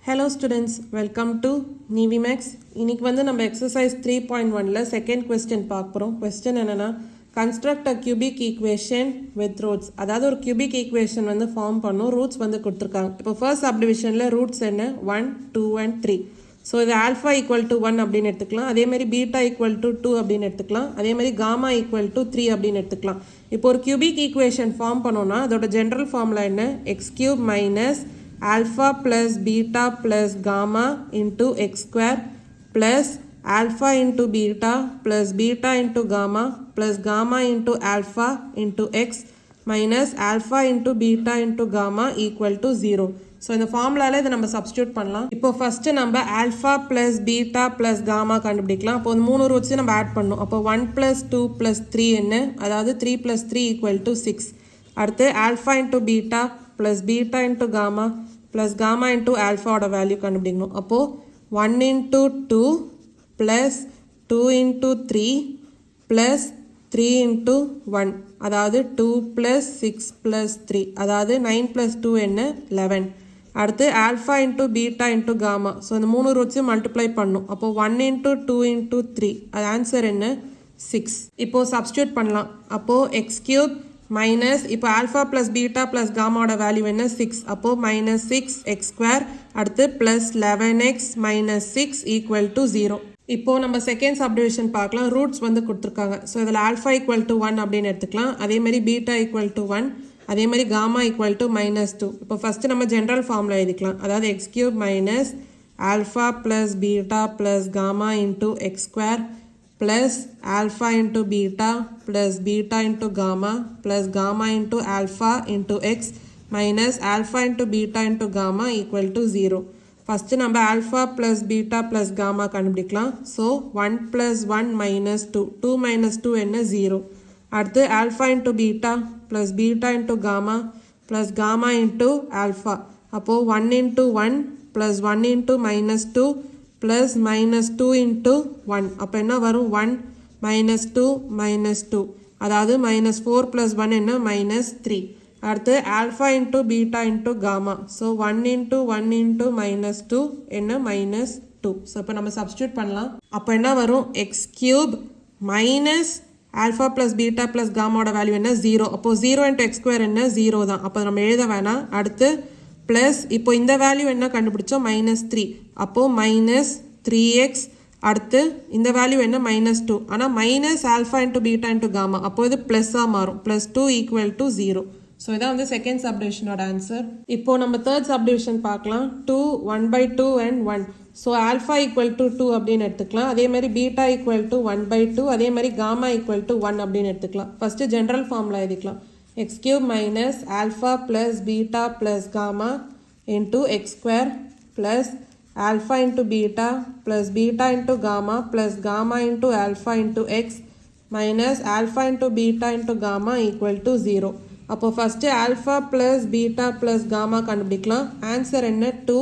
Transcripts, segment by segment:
Hello students, welcome to Nivemaths. இன்னைக்கு வந்து நம்ம exercise 3.1ல second question பார்க்க போறோம். Question என்னன்னா construct a cubic equation with roots. அதாவது ஒரு cubic equation வந்து ஃபார்ம் பண்ணோம், roots வந்து கொடுத்திருக்காங்க. இப்போ first subdivisionல roots என்ன 1, 2 and 3. ஸோ இது alpha equal to 1 அப்படின்னு எடுத்துக்கலாம், அதே மாதிரி beta equal to 2 அப்படின்னு எடுத்துக்கலாம், அதே மாதிரி gamma equal to 3 அப்படின்னு எடுத்துக்கலாம். இப்போ ஒரு cubic equation ஃபார்ம் பண்ணோம்னா அதோட general formula என்ன x cube minus alpha plus beta plus gamma into x square plus alpha into beta plus beta into gamma plus gamma into alpha into x minus alpha into beta into gamma equal to 0. So இந்த ஃபார்முலால இதை நம்ம substitute பண்ணலாம். இப்போ first நம்ம alpha plus beta plus gamma கண்டுபிடிக்கலாம். அப்போ மூணு roots நம்ம ஆட் பண்ணனும். அப்போ 1 plus 2 plus 3 என்ன, அதாவது 3 plus 3 equal to 6. அடுத்து alpha into beta plus beta into gamma plus gamma into alpha ஓட வேல்யூ கண்டுபிடிக்கணும். அப்போ 1 into 2 plus 2 into 3 plus 3 into 1, அதாவது 2 plus 6 plus 3, அதாவது 9 plus 2 என்ன 11. அடுத்து alpha into beta into gamma. So இந்த மூணு ரூட்ஸையும் மல்டிப்ளை பண்ணும். அப்போ 1 into 2 into 3, அது ஆன்சர் என்ன 6. இப்போ சப்ஸ்டியூட் பண்ணலாம். அப்போ x cube minus இப்போ alpha plus beta plus gamma ஓட வேல்யூ என்ன 6. அப்போ minus 6 x square அடுத்து plus 11x minus 6 equal to 0. இப்போ நம்ம செகண்ட் சப்டிவிஷன் பார்க்கலாம். ரூட்ஸ் வந்து கொடுத்துருக்காங்க. ஸோ இதில் alpha equal to 1 அப்படின்னு எடுத்துக்கலாம், அதே மாதிரி beta equal to 1, அதே மாதிரி gamma equal to minus 2. இப்போ ஃபர்ஸ்ட் நம்ம ஜென்ரல் ஃபார்முலா எழுதிக்கலாம், அதாவது x cube minus alpha plus beta plus gamma into x square plus alpha into beta plus beta into gamma plus gamma into alpha into x minus alpha into beta into gamma equal to 0. First நம்ம alpha plus beta plus gamma கண்டுபிடிக்கலாம். So 1 plus 1 minus 2, 2 minus 2 என்ன 0. அடுத்து alpha into beta plus beta into gamma plus gamma into alpha. அப்போ 1 into 1 plus 1 into minus 2 plus minus 2 into 1. அப்போ என்ன வரும் 1 minus 2 minus 2, அதாவது minus 4 plus 1 என்ன minus 3. அடுத்து alpha into beta into gamma. So 1 into 1 into minus 2 என்ன minus 2. So இப்போ நம்ம சப்ஸ்டியூட் பண்ணலாம். அப்போ என்ன வரும் x cube minus alpha plus beta plus gamma ஓட வேல்யூ என்ன 0. அப்போ 0 into x square என்ன 0 தான். அப்போ நம்ம எழுத வேணாம். அடுத்து ப்ளஸ் இப்போ இந்த வேல்யூ என்ன கண்டுபிடிச்சோம் மைனஸ் 3. அப்போது மைனஸ் 3x. அடுத்து இந்த வேல்யூ என்ன மைனஸ் 2. ஆனால் minus alpha into beta into gamma, அப்போ இது ப்ளஸ்ஸாக மாறும். Plus 2 equal to 0. ஸோ இதான் வந்து செகண்ட் சப்டிவிஷனோட ஆன்சர். இப்போ நம்ம தேர்ட் சப்டிவிஷன் பார்க்கலாம். 2 1/2 and 1. So alpha equal to 2 அப்படின்னு எடுத்துக்கலாம், அதே மாதிரி பீட்டா ஈக்குவல் டு 1/2, அதே மாதிரி காமா ஈக்குவல் டு 1 அப்படின்னு எடுத்துக்கலாம். ஃபஸ்ட்டு ஜென்ரல் ஃபார்முலா எழுதிக்கலாம். x cube minus alpha plus beta plus gamma into x square plus alpha into beta plus beta into gamma plus gamma into alpha into x minus alpha into beta into gamma equal to 0. அப்போ first alpha plus beta plus gamma கண்டுபிடிக்கலாம். Answer என்ன 2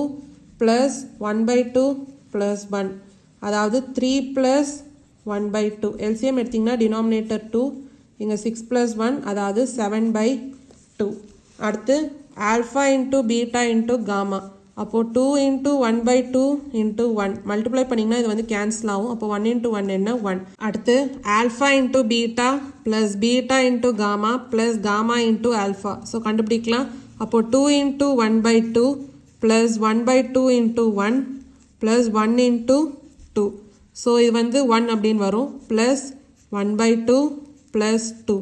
plus 1/2 plus 1, அதாவது 3 plus 1/2. LCM எடுத்திங்கன்னா denominator 2, இங்கே 6 plus 1, அதாவது 7/2. அடுத்து alpha into beta into gamma. அப்போது 2 into 1/2 into 1 multiply பண்ணிங்கன்னா இது வந்து கேன்சல் ஆகும். அப்போ 1 into 1 என்ன 1. அடுத்து alpha into beta plus beta into gamma plus gamma into alpha. So கண்டுபிடிக்கலாம். அப்போது 2 into 1/2 plus 1/2 into 1 plus 1 into 2. ஸோ இது வந்து 1 அப்படின்னு வரும். Plus 1/2 plus 2.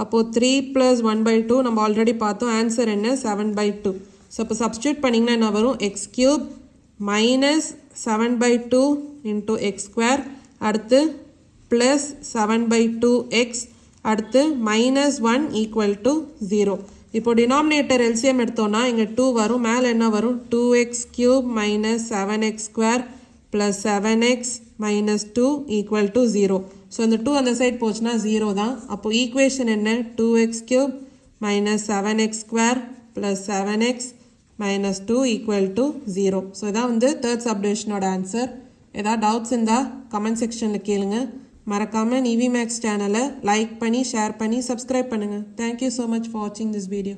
அப்போது 3 plus 1/2 நம்ம ஆல்ரெடி பார்த்தோம். ஆன்சர் என்ன 7/2. ஸோ இப்போ சப்ஸ்டியூட் பண்ணிங்கன்னா என்ன வரும் x cube minus 7/2 into x square, அடுத்து plus 7/2x, அடுத்து minus 1 equal to 0. இப்போ டினாமினேட்டர் எல்சிஎம் எடுத்தோன்னா இங்கே 2 வரும், மேலே என்ன வரும் 2x cube minus 7x square plus 7x minus 2 equal to 0. So இந்த 2 அந்த சைட் போச்சுன்னா 0 தான். அப்போ ஈக்குவேஷன் என்ன 2x cube minus 7x square plus 7x minus 2 equal to 0. So இதான் வந்து தேர்ட் சப்டிவிஷனோட ஆன்சர். ஏதாவது டவுட்ஸ் இருந்தால் கமெண்ட் செக்ஷனில் கேளுங்க. மறக்காமல் நிவிமேக்ஸ் சேனலை லைக் பண்ணி ஷேர் பண்ணி சப்ஸ்கிரைப் பண்ணுங்கள். தேங்க்யூ ஸோ மச் ஃபார் வாட்சிங் திஸ் வீடியோ.